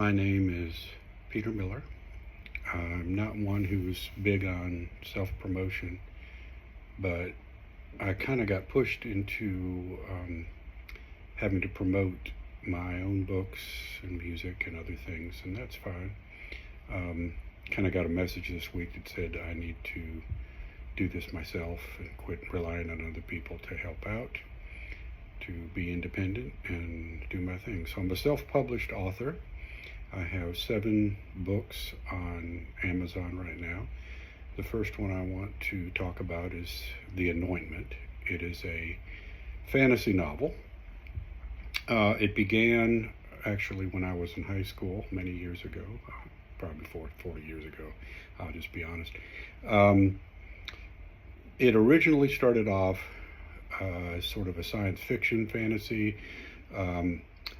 My name is Peter Miller. I'm not one who's big on self-promotion, but I kind of got pushed into having to promote my own books and music and other things, and that's fine. Kind of got a message this week that said I need to do this myself and quit relying on other people to help out, to be independent and do my thing. So I'm a self-published author. I have 7 books on Amazon right now. The first one I want to talk about is The Anointment. It is a fantasy novel. It began actually when I was in high school many years ago, probably 40 years ago, I'll just be honest. It originally started off as sort of a science fiction fantasy.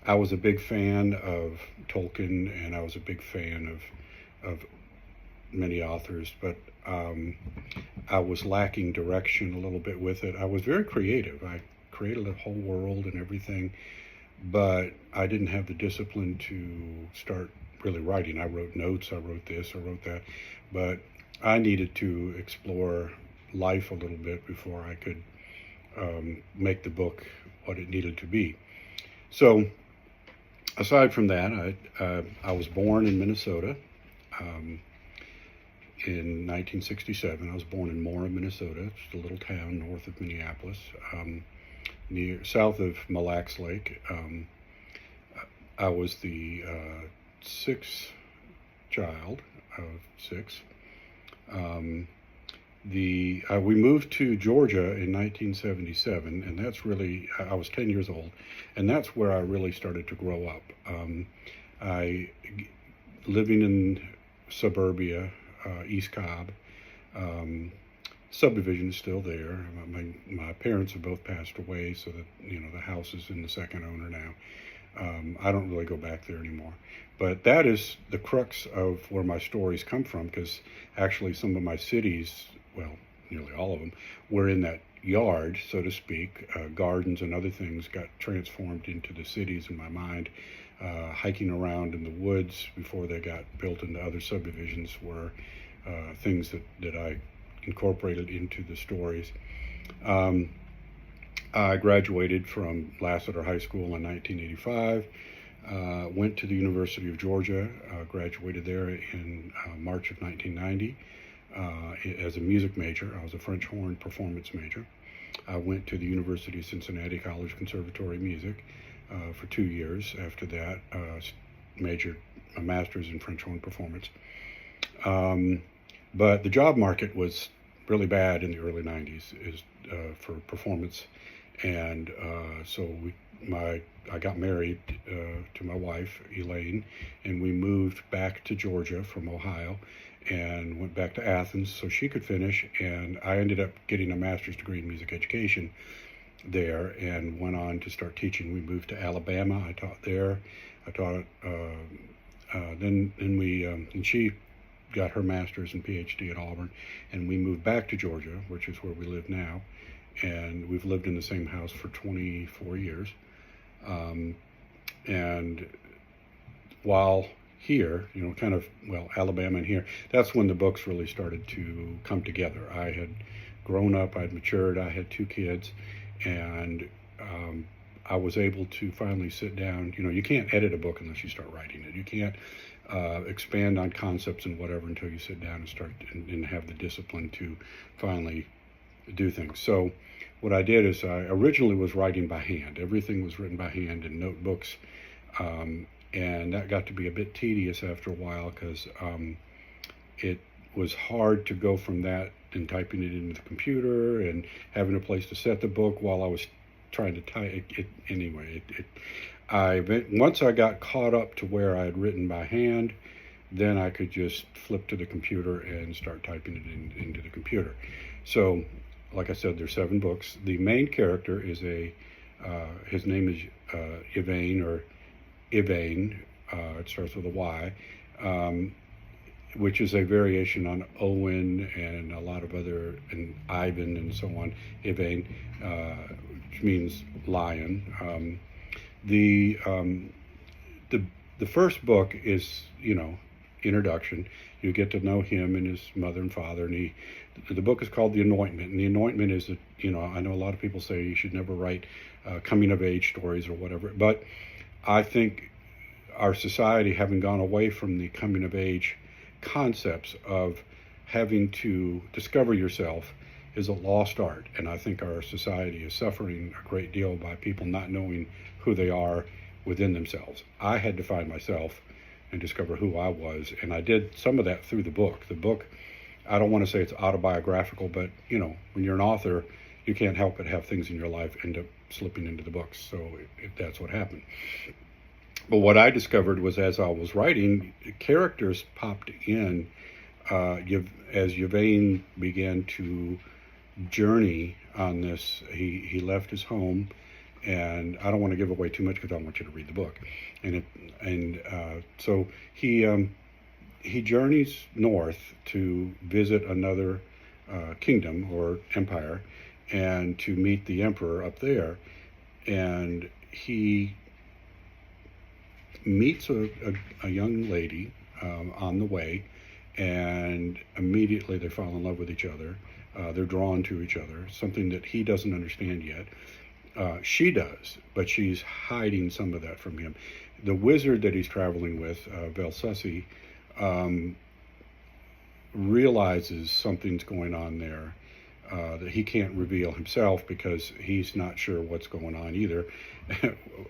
I was a big fan of Tolkien, and I was a big fan of many authors, but I was lacking direction a little bit with it. I was very creative. I created a whole world and everything, but I didn't have the discipline to start really writing. I wrote notes, I wrote this, I wrote that, but I needed to explore life a little bit before I could make the book what it needed to be. So aside from that, I was born in Minnesota in 1967. I was born in Mora, Minnesota. It's a little town north of Minneapolis, south of Mille Lacs Lake. I was the sixth child of 6. We moved to Georgia in 1977, and that's really, I was 10 years old, and that's where I really started to grow up. Living in suburbia, East Cobb, subdivision is still there. My parents have both passed away, so that, the house is in the second owner now. I don't really go back there anymore. But that is the crux of where my stories come from, because actually some of my cities, well, nearly all of them, were in that yard, so to speak. Gardens and other things got transformed into the cities in my mind. Hiking around in the woods before they got built into other subdivisions were things that I incorporated into the stories. I graduated from Lassiter High School in 1985. Went to the University of Georgia, graduated there in March of 1990 as a music major. I was a French horn performance major. I went to the University of Cincinnati College Conservatory Music for 2 years. After that, majored a master's in French horn performance. But the job market was really bad in the early 90s for performance. And so I got married to my wife, Elaine, and we moved back to Georgia from Ohio and went back to Athens so she could finish. And I ended up getting a master's degree in music education there and went on to start teaching. We moved to Alabama. I taught there. And she got her master's and PhD at Auburn, and we moved back to Georgia, which is where we live now. And we've lived in the same house for 24 years. And while here, Alabama and here, that's when the books really started to come together. I had grown up, I'd matured, I had 2 kids, and I was able to finally sit down. You can't edit a book unless you start writing it. You can't expand on concepts and whatever until you sit down and start and have the discipline to finally do things. So what I did is I originally was writing by hand. Everything was written by hand in notebooks, and that got to be a bit tedious after a while, because it was hard to go from that and typing it into the computer and having a place to set the book while I was trying to type it. Anyway, once I got caught up to where I had written by hand, then I could just flip to the computer and start typing it into the computer. So, like I said, there's 7 books. The main character is his name is Yvain, or Yvain. It starts with a Y, which is a variation on Owen and a lot of other, and Ivan and so on. Yvain, which means lion. The the first book is, introduction. You get to know him and his mother and father, and the book is called The Anointment, and the Anointment is, I know a lot of people say you should never write coming of age stories or whatever, but I think our society, having gone away from the coming of age concepts of having to discover yourself, is a lost art. And I think our society is suffering a great deal by people not knowing who they are within themselves. I had to find myself and discover who I was, and I did some of that through the book. The book, I don't want to say it's autobiographical, but when you're an author, you can't help but have things in your life end up slipping into the books. So that's what happened. But what I discovered was, as I was writing, characters popped in as Yvain began to journey on this. He left his home, and I don't want to give away too much because I want you to read the book. So he journeys north to visit another kingdom or empire, and to meet the emperor up there. And he meets a young lady on the way, and immediately they fall in love with each other. They're drawn to each other, something that he doesn't understand yet. She does, but she's hiding some of that from him. The wizard that he's traveling with, Velsusi, realizes something's going on there that he can't reveal himself, because he's not sure what's going on either.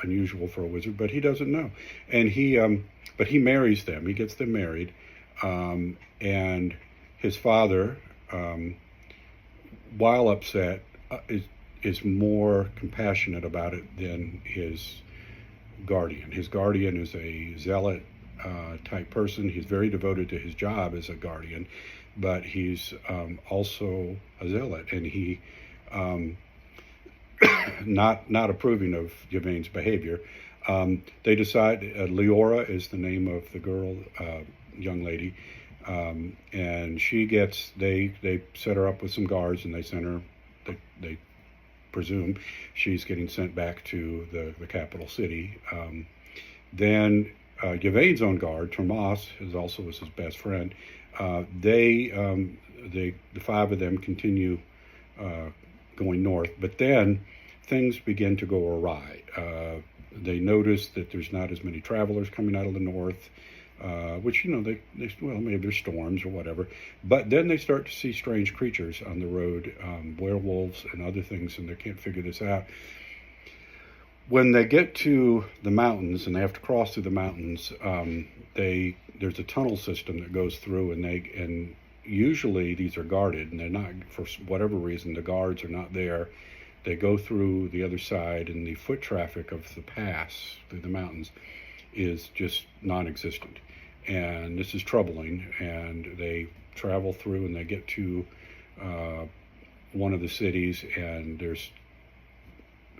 Unusual for a wizard, but he doesn't know. And but he marries them. He gets them married, and his father, while upset, is more compassionate about it than his guardian. His guardian is a zealot type person. He's very devoted to his job as a guardian, but he's also a zealot, and he not approving of Yvain's behavior. They decide, Leora is the name of the girl, young lady, and they set her up with some guards, and they send her, they presume she's getting sent back to the capital city. Then Yvain's own guard, Tomas, is also his best friend. The five of them continue going north, but then things begin to go awry. They notice that there's not as many travelers coming out of the north, which, maybe there's storms or whatever. But then they start to see strange creatures on the road, werewolves and other things, and they can't figure this out. When they get to the mountains and they have to cross through the mountains, there's a tunnel system that goes through, and usually these are guarded, and they're not, for whatever reason, the guards are not there. They go through the other side, and the foot traffic of the pass through the mountains is just non-existent. And this is troubling, and they travel through, and they get to one of the cities, and there's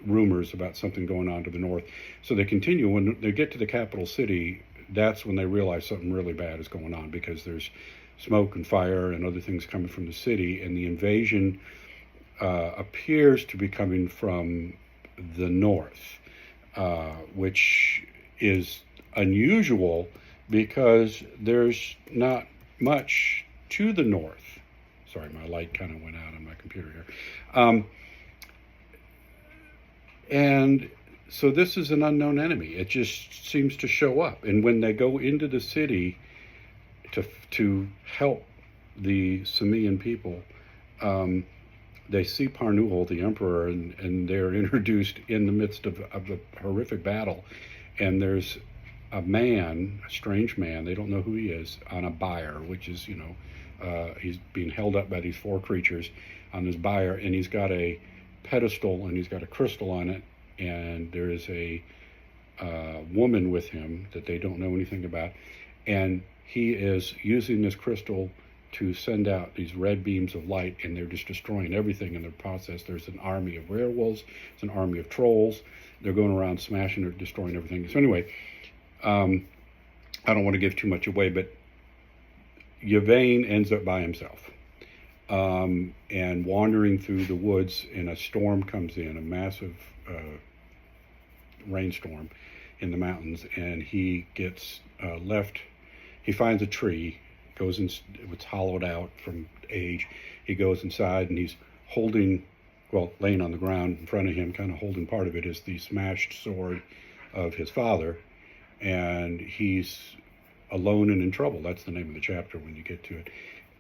rumors about something going on to the north. So they continue. When they get to the capital city, that's when they realize something really bad is going on, because there's smoke and fire and other things coming from the city, and the invasion appears to be coming from the north, which is unusual because there's not much to the north. Sorry, my light kind of went out on my computer here. And so this is an unknown enemy. It just seems to show up. And when they go into the city to help the Samian people, they see Parnuhol, the emperor, and they're introduced in the midst of a horrific battle. And there's a strange man, they don't know who he is, on a bier, which is, he's being held up by these four creatures on this bier, and he's got a pedestal, and he's got a crystal on it, and there is a woman with him that they don't know anything about, and he is using this crystal to send out these red beams of light, and they're just destroying everything in the process. There's an army of werewolves, there's an army of trolls, they're going around smashing or destroying everything. So anyway, I don't want to give too much away, but Yvain ends up by himself, and wandering through the woods, and a storm comes in, a massive rainstorm, in the mountains, and he gets left. He finds a tree, goes in. It's hollowed out from age. He goes inside, and he's holding, well, laying on the ground in front of him, kind of holding part of it is the smashed sword of his father, and he's alone and in trouble. That's the name of the chapter when you get to it.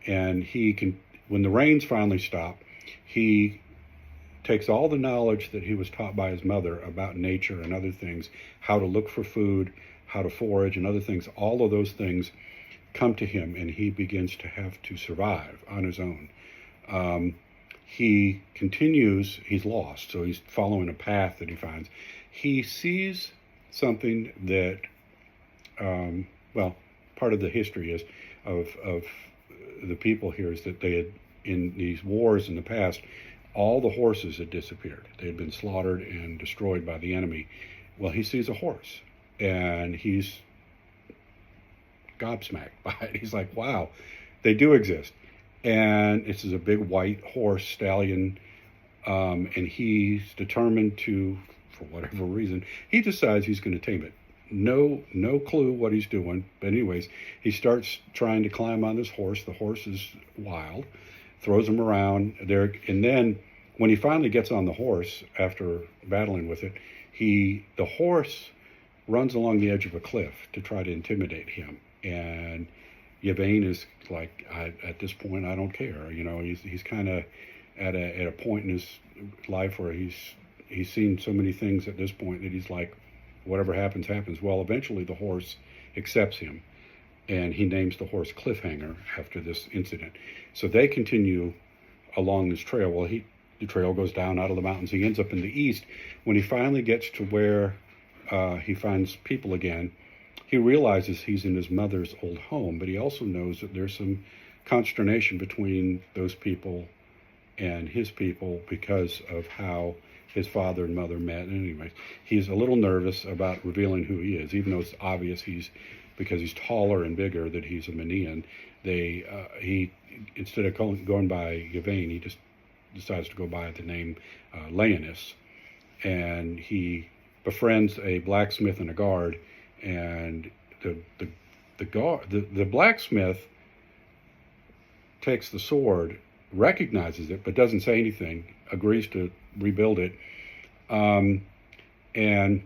And he can, when the rains finally stop, he takes all the knowledge that he was taught by his mother about nature and other things, how to look for food, how to forage and other things. All of those things come to him, and he begins to have to survive on his own. He continues, he's lost, so he's following a path that he finds. He sees something that, well, part of the history is of the people here is that they had, in these wars in the past, all the horses had disappeared. They had been slaughtered and destroyed by the enemy. Well, he sees a horse, and he's gobsmacked by it. He's like, wow, they do exist. And this is a big white horse stallion, and he's determined to, for whatever reason, he decides he's going to tame it. No clue what he's doing, but anyways, he starts trying to climb on this horse. The horse is wild, throws him around there, and then when he finally gets on the horse after battling with it, the horse runs along the edge of a cliff to try to intimidate him, and Yvain is like, at this point, I don't care. You know, he's kind of at a point in his life where he's seen so many things at this point that he's like, whatever happens, happens. Well, eventually the horse accepts him, and he names the horse Cliffhanger after this incident. So they continue along this trail. Well, the trail goes down out of the mountains. He ends up in the east. When he finally gets to where he finds people again, he realizes he's in his mother's old home, but he also knows that there's some consternation between those people and his people because of how his father and mother met. And anyways, he's a little nervous about revealing who he is, even though it's obvious because he's taller and bigger that he's a Manian. He instead of going by Yvain, he just decides to go by the name Leonis, and he befriends a blacksmith and a guard. And the blacksmith takes the sword, recognizes it, but doesn't say anything, agrees to rebuild it. And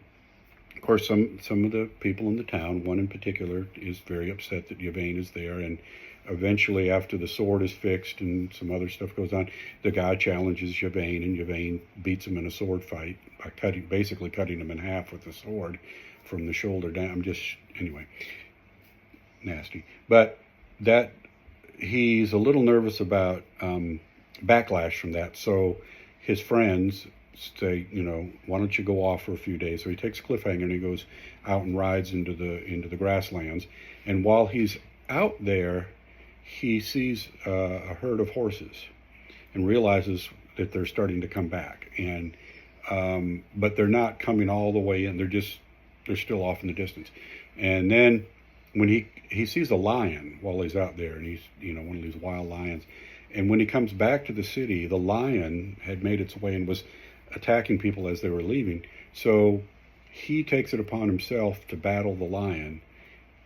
of course, some of the people in the town, one in particular, is very upset that Yvain is there. And eventually, after the sword is fixed and some other stuff goes on, the guy challenges Yvain, and Yvain beats him in a sword fight by basically cutting him in half with the sword from the shoulder down. Anyway, nasty. But that he's a little nervous about backlash from that. So his friends say, why don't you go off for a few days? So he takes Cliffhanger and he goes out and rides into the grasslands. And while he's out there, he sees a herd of horses and realizes that they're starting to come back. And but they're not coming all the way in. They're still off in the distance. And then when he sees a lion while he's out there, and he's one of these wild lions. And when he comes back to the city, the lion had made its way and was attacking people as they were leaving. So he takes it upon himself to battle the lion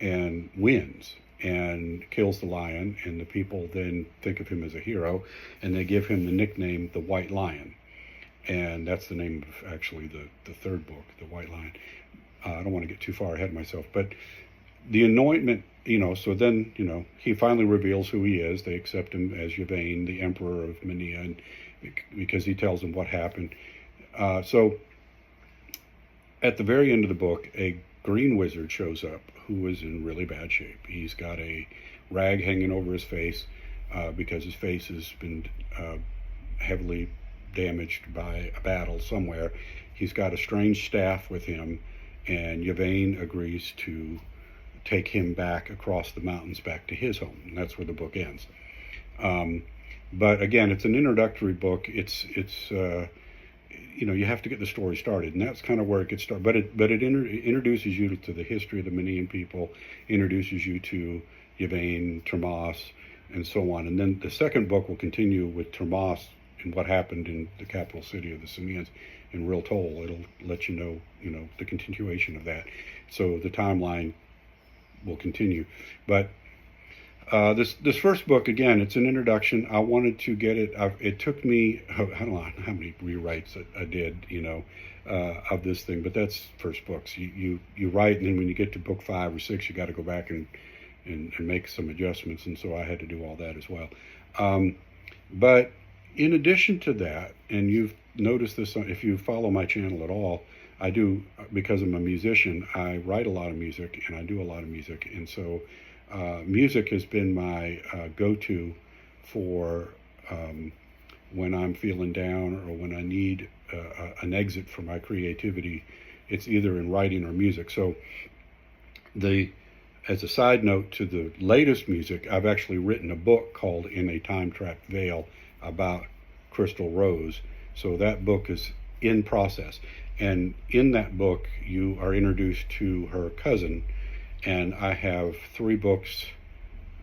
and wins and kills the lion. And the people then think of him as a hero, and they give him the nickname the White Lion. And that's the name of actually the third book, the White Lion. I don't want to get too far ahead of myself, but the anointment, so then, he finally reveals who he is. They accept him as Yvain, the emperor of Mania, and because he tells them what happened. So at the very end of the book, a green wizard shows up who is in really bad shape. He's got a rag hanging over his face because his face has been heavily damaged by a battle somewhere. He's got a strange staff with him, and Yvain agrees to take him back across the mountains back to his home. And that's where the book ends. But again, it's an introductory book. It's you have to get the story started, and that's kind of where it gets started. But it introduces you to the history of the Manian people, introduces you to Yvain, Termas, and so on. And then the second book will continue with Termas and what happened in the capital city of the Samoans in real toll. It'll let you know, the continuation of that. So the timeline will continue. But this first book, again, it's an introduction. I wanted to get it. It took me, I don't know how many rewrites I did, of this thing. But that's first books. You write, and then when you get to book 5 or 6, you got to go back and make some adjustments. And so I had to do all that as well. But in addition to that, and you've noticed this if you follow my channel at all, I do, because I'm a musician, I write a lot of music and I do a lot of music. And so music has been my go-to for when I'm feeling down or when I need an exit for my creativity. It's either in writing or music. So as a side note to the latest music, I've actually written a book called In a Time-Trapped Veil about Crystal Rose. So that book is in process. And in that book, you are introduced to her cousin. And I have 3 books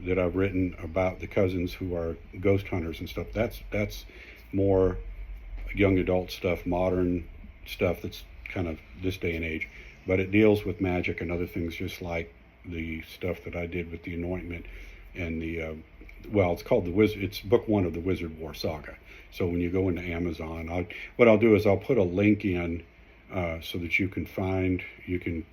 that I've written about the cousins who are ghost hunters and stuff. That's more young adult stuff, modern stuff that's kind of this day and age. But it deals with magic and other things, just like the stuff that I did with the anointment and the it's called the Wizard. It's book 1 of the Wizard War Saga. So when you go into Amazon, what I'll do is I'll put a link in so that you can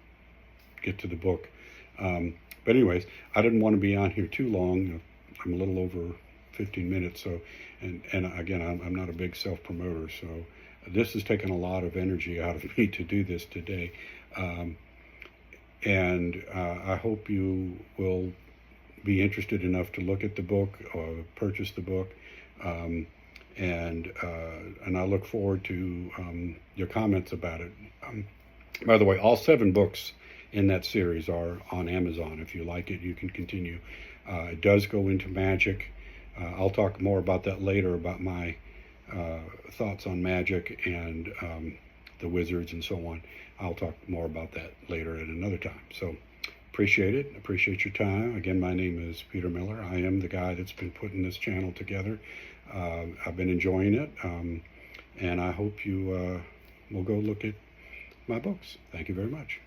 get to the book. But anyways, I didn't want to be on here too long. I'm a little over 15 minutes. So, and again, I'm not a big self-promoter. So this has taken a lot of energy out of me to do this today. And I hope you will be interested enough to look at the book or purchase the book. And I look forward to your comments about it. By the way, all 7 books in that series are on Amazon. If you like it, you can continue. It does go into magic. I'll talk more about that later, about my thoughts on magic and the wizards and so on. I'll talk more about that later at another time. So appreciate it. Appreciate your time. Again, my name is Peter Miller. I am the guy that's been putting this channel together. I've been enjoying it. And I hope you will go look at my books. Thank you very much.